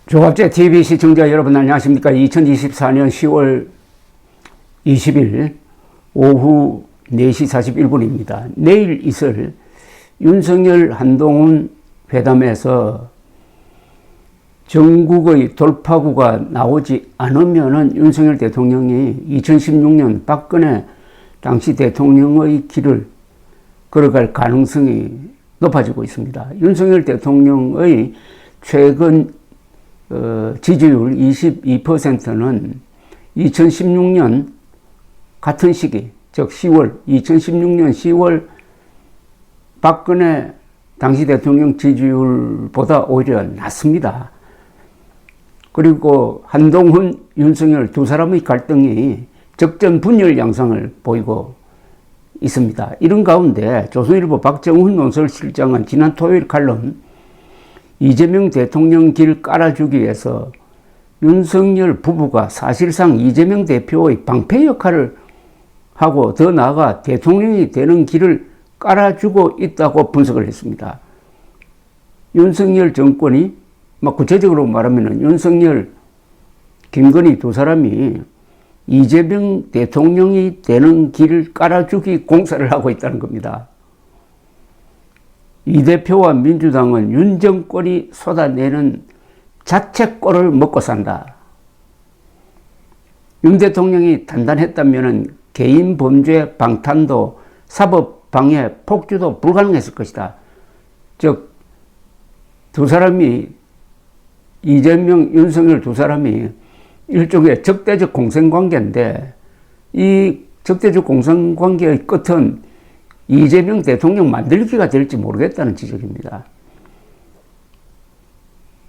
조갑제 TV 시청자 여러분 안녕하십니까? 2024년 10월 20일 오후 4시 41분입니다. 내일 있을 윤석열 한동훈 회담에서 전국의 돌파구가 나오지 않으면은 윤석열 대통령이 2016년 박근혜 당시 대통령의 길을 걸어갈 가능성이 높아지고 있습니다. 윤석열 대통령의 최근 지지율 22%는 2016년 같은 시기, 즉 2016년 10월 박근혜 당시 대통령 지지율보다 오히려 낮습니다. 그리고 한동훈, 윤석열 두 사람의 갈등이 적전 분열 양상을 보이고 있습니다. 이런 가운데 조선일보 박정훈 논설실장은 지난 토요일 칼럼 이재명 대통령 길 깔아주기 위해서 윤석열 부부가 사실상 이재명 대표의 방패 역할을 하고 더 나아가 대통령이 되는 길을 깔아주고 있다고 분석을 했습니다. 윤석열 정권이 구체적으로 말하면 윤석열, 김건희 두 사람이 이재명 대통령이 되는 길을 깔아주기 공사를 하고 있다는 겁니다. 이 대표와 민주당은 윤 정권이 쏟아내는 자책골을 먹고 산다. 윤 대통령이 단단했다면 개인 범죄 방탄도 사법 방해 폭주도 불가능했을 것이다. 즉, 두 사람이 이재명, 윤석열 두 사람이 일종의 적대적 공생관계인데 이 적대적 공생관계의 끝은 이재명 대통령 만들기가 될지 모르겠다는 지적입니다.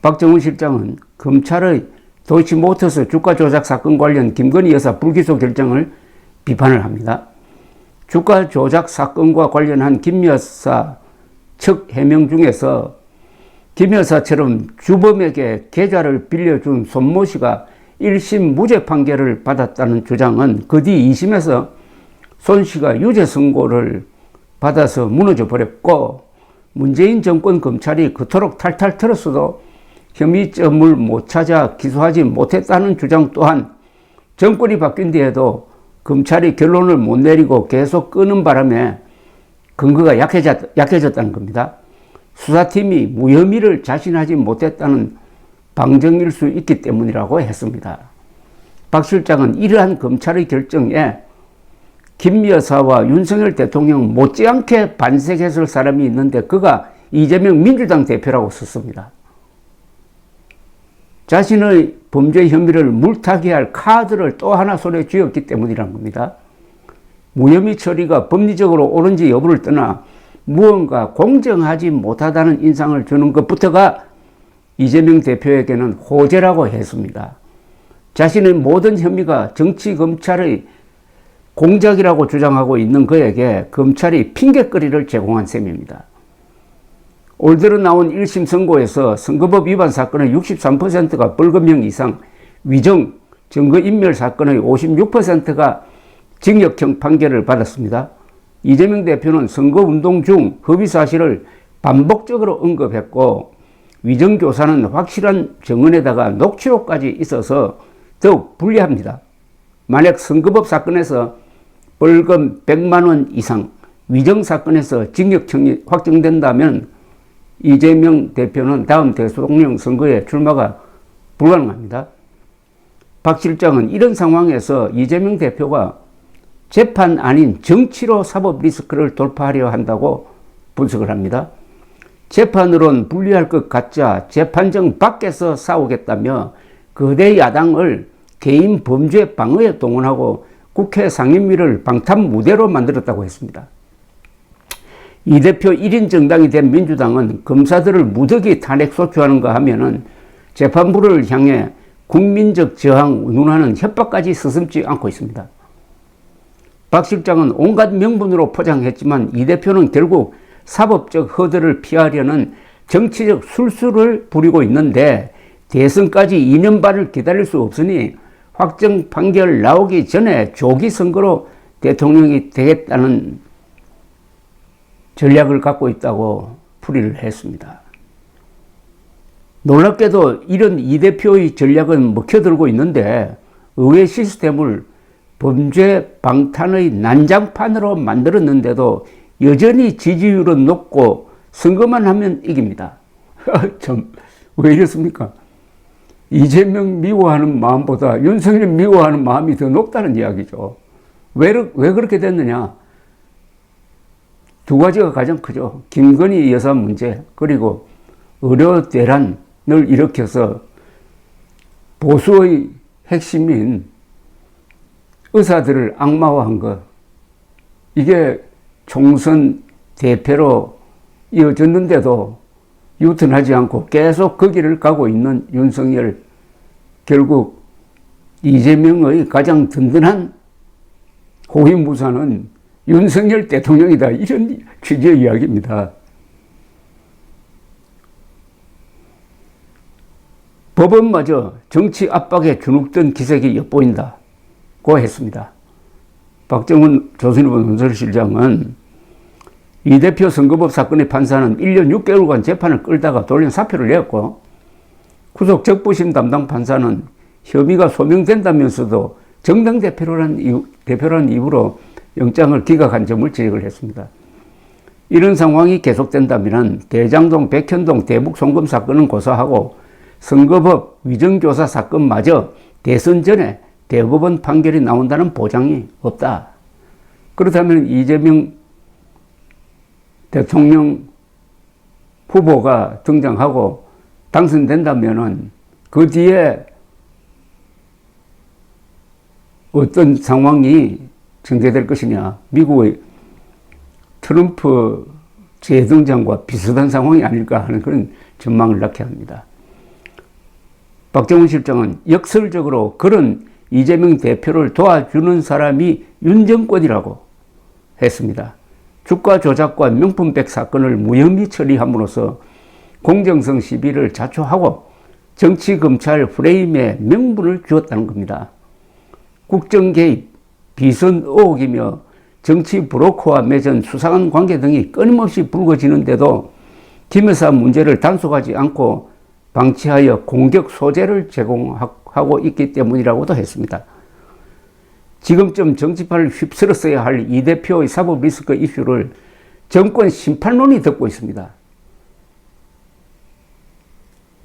박정훈 실장은 검찰의 도이치모터스 주가 조작 사건 관련 김건희 여사 불기소 결정을 비판을 합니다. 주가 조작 사건과 관련한 김 여사 측 해명 중에서 김 여사처럼 주범에게 계좌를 빌려준 손모 씨가 1심 무죄 판결을 받았다는 주장은 그 뒤 2심에서 손 씨가 유죄 선고를 받아서 무너져 버렸고 문재인 정권 검찰이 그토록 탈탈 털었어도 혐의점을 못 찾아 기소하지 못했다는 주장 또한 정권이 바뀐 뒤에도 검찰이 결론을 못 내리고 계속 끄는 바람에 근거가 약해졌다는 겁니다. 수사팀이 무혐의를 자신하지 못했다는 방정일 수 있기 때문이라고 했습니다. 박 실장은 이러한 검찰의 결정에 김 여사와 윤석열 대통령 못지않게 반색했을 사람이 있는데 그가 이재명 민주당 대표라고 썼습니다. 자신의 범죄 혐의를 물타기 할 카드를 또 하나 손에 쥐었기 때문이란 겁니다. 무혐의 처리가 법리적으로 옳은지 여부를 떠나 무언가 공정하지 못하다는 인상을 주는 것부터가 이재명 대표에게는 호재라고 했습니다. 자신의 모든 혐의가 정치 검찰의 공작이라고 주장하고 있는 그에게 검찰이 핑곗거리를 제공한 셈입니다. 올 들어 나온 1심 선고에서 선거법 위반 사건의 63%가 벌금형 이상, 위정, 증거인멸 사건의 56%가 징역형 판결을 받았습니다. 이재명 대표는 선거운동 중 허위 사실을 반복적으로 언급했고 위정교사는 확실한 정언에다가 녹취록까지 있어서 더욱 불리합니다. 만약 선거법 사건에서 벌금 100만 원 이상, 위정 사건에서 징역형이 확정된다면 이재명 대표는 다음 대통령 선거에 출마가 불가능합니다. 박 실장은 이런 상황에서 이재명 대표가 재판 아닌 정치로 사법 리스크를 돌파하려 한다고 분석을 합니다. 재판으론 불리할 것 같자 재판정 밖에서 싸우겠다며 거대 야당을 개인 범죄 방어에 동원하고 국회 상임위를 방탄 무대로 만들었다고 했습니다. 이 대표 1인 정당이 된 민주당은 검사들을 무더기 탄핵 소추하는가 하면은 재판부를 향해 국민적 저항 운운하는 협박까지 서슴지 않고 있습니다. 박 실장은 온갖 명분으로 포장했지만 이 대표는 결국 사법적 허들을 피하려는 정치적 술수를 부리고 있는데 대선까지 2년 반을 기다릴 수 없으니 확정 판결 나오기 전에 조기 선거로 대통령이 되겠다는 전략을 갖고 있다고 풀이를 했습니다. 놀랍게도 이런 이 대표의 전략은 먹혀들고 있는데 의회 시스템을 범죄 방탄의 난장판으로 만들었는데도 여전히 지지율은 높고 선거만 하면 이깁니다. 참, 왜 이렇습니까? 이재명 미워하는 마음보다 윤석열 미워하는 마음이 더 높다는 이야기죠. 왜 그렇게 됐느냐? 두 가지가 가장 크죠. 김건희 여사 문제, 그리고 의료 대란을 일으켜서 보수의 핵심인 의사들을 악마화한 것. 이게 총선 대패로 이어졌는데도 유턴하지 않고 계속 그 길을 가고 있는 윤석열. 결국 이재명의 가장 든든한 호위무사는 윤석열 대통령이다. 이런 취지의 이야기입니다. 법원마저 정치 압박에 주눅든 기색이 엿보인다고 했습니다. 박정훈 조선일보 논설실장은 이 대표 선거법 사건의 판사는 1년 6개월간 재판을 끌다가 돌연 사표를 내었고, 구속 적부심 담당 판사는 혐의가 소명된다면서도 정당 대표라는 이유로 영장을 기각한 점을 지적을 했습니다. 이런 상황이 계속된다면 대장동, 백현동, 대북 송금 사건은 고사하고 선거법 위정교사 사건마저 대선 전에 대법원 판결이 나온다는 보장이 없다. 그렇다면 이재명 대통령 후보가 등장하고 당선된다면은 그 뒤에 어떤 상황이 전개될 것이냐. 미국의 트럼프 재등장과 비슷한 상황이 아닐까 하는 그런 전망을 낳게 합니다. 박정훈 실장은 역설적으로 그런 이재명 대표를 도와주는 사람이 윤 정권이라고 했습니다. 주가 조작과 명품백 사건을 무혐의 처리함으로써 공정성 시비를 자초하고 정치 검찰 프레임에 명분을 주었다는 겁니다. 국정 개입, 비선 의혹이며 정치 브로커와 맺은 수상한 관계 등이 끊임없이 불거지는데도 김 여사 문제를 단속하지 않고 방치하여 공격 소재를 제공하고 있기 때문이라고도 했습니다. 지금쯤 정치판을 휩쓸었어야 할 이 대표의 사법 리스크 이슈를 정권 심판론이 덮고 있습니다.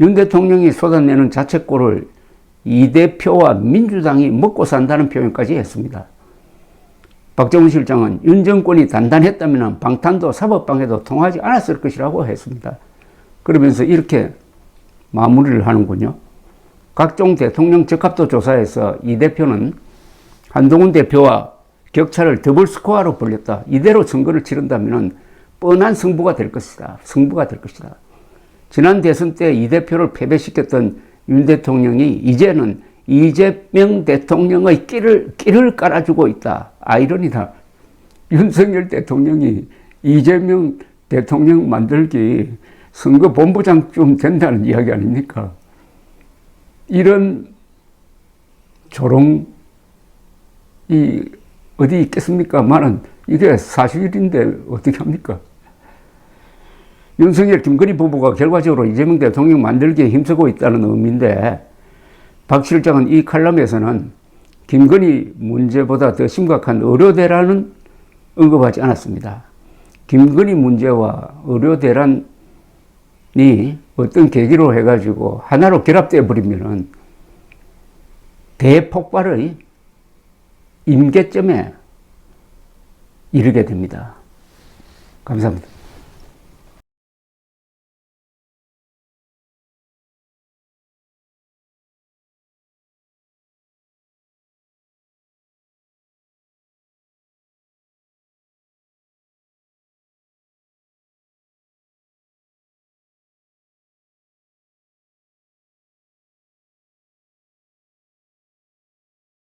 윤 대통령이 쏟아내는 자책골을 이 대표와 민주당이 먹고 산다는 표현까지 했습니다. 박정훈 실장은 윤 정권이 단단했다면 방탄도 사법방해도 통하지 않았을 것이라고 했습니다. 그러면서 이렇게 마무리를 하는군요. 각종 대통령 적합도 조사에서 이 대표는 한동훈 대표와 격차를 더블 스코어로 벌렸다. 이대로 선거를 치른다면 뻔한 승부가 될 것이다. 지난 대선 때 이 대표를 패배시켰던 윤 대통령이 이제는 이재명 대통령의 끼를 깔아주고 있다. 아이러니다. 윤석열 대통령이 이재명 대통령 만들기 선거 본부장쯤 된다는 이야기 아닙니까? 이런 조롱이 어디 있겠습니까?만은 이게 사실인데 어떻게 합니까? 윤석열, 김건희 부부가 결과적으로 이재명 대통령 만들기에 힘쓰고 있다는 의미인데, 박 실장은 이 칼럼에서는 김건희 문제보다 더 심각한 의료 대란은 언급하지 않았습니다. 김건희 문제와 의료 대란이 어떤 계기로 해가지고 하나로 결합되어 버리면은 대폭발의 임계점에 이르게 됩니다. 감사합니다.